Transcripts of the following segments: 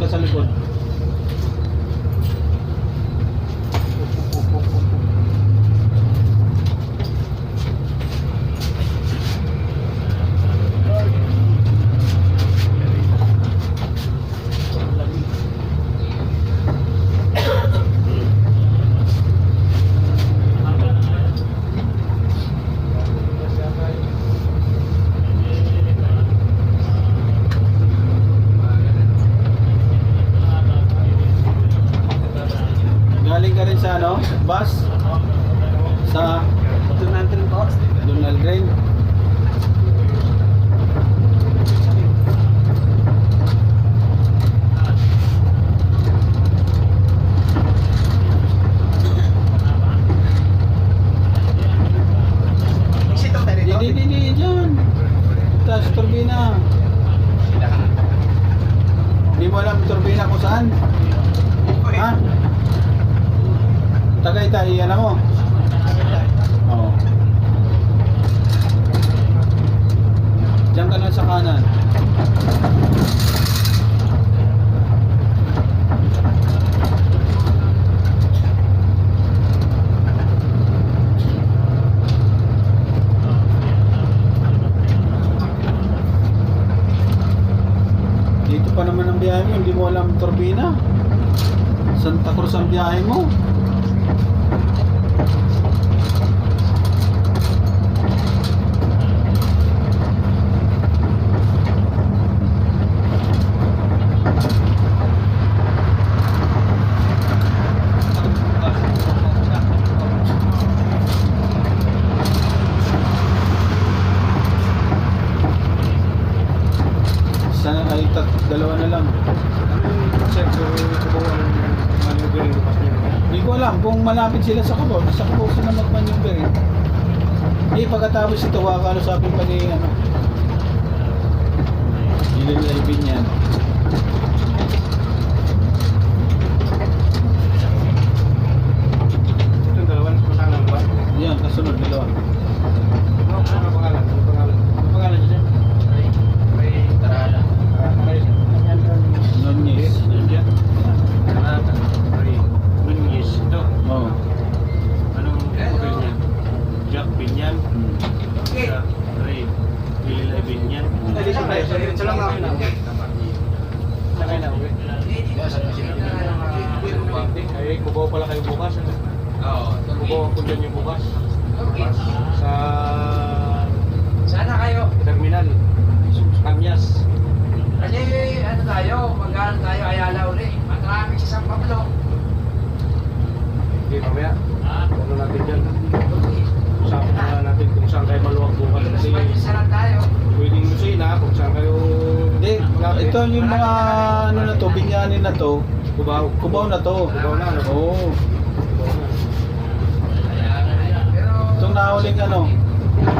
ka sa likod. Galing ka rin sa ano? Bus? Sa Donald Trump po. Donald Drain? Isitong tayo dito. Hindi, dyan. Taas turbina. Hindi mo alam turbina kung saan? Ha? Tagaytay, yan ako. Oo. Diyan ka lang sa kanan. Dito pa naman ang biyahe mo, hindi mo alam turbina. Santa Cruz ang biyahe mo. Sana ay dalawa na lang. Sir, so kubawa ng manugang bukas niya. Hindi ko alam kung malapit sila sa Cubao. Sa Cubao sila mag-maneuver eh. Eh, pagkatapos ito, kakalusapin pa ni ano. Ilil Alvin yan. Itong dalawan, pangalan ba? Yan, kasunod dalawa. Ano pangalan? Ano pangalan? Ano pangalan niya? Ray Tarala. Ray. Nunez. Ray. Nunez. Ito. Oo. Anong papel niya? Jack Binyan. Sa Ray. Lilila Binyan. Ito lang ako. Sakay na uwi. Ay, kubaw pala kayo bukas. Ano? Oo. Kubaw ako dyan yung bukas. Sa Sana kayo. terminal. Kanyas. Kasi ano tayo, mag-ano tayo, Ayala uli. Matraffic sa San Pablo. Okay, mamaya. Ano natin dyan? Usapan na natin kung saan kayo maluwag bukas. Mas Kasi mabilis na lang tayo. pwedeng Lucena, kung saan kayo Hindi, ito yung mga ano na to, binyanin na to. Cubao. Cubao na to. Cubao na, ano? Oo. Cubao na. Pero... Itong nahuling ano,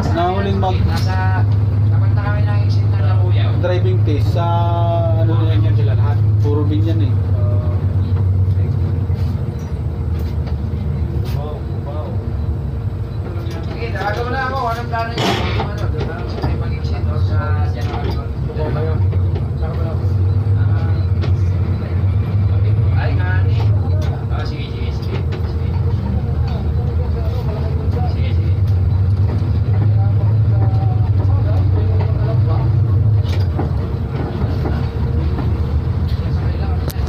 nahuling mag Nasa... Kapag na kami ng exit ng Labuyaw. driving test sa ano na yan.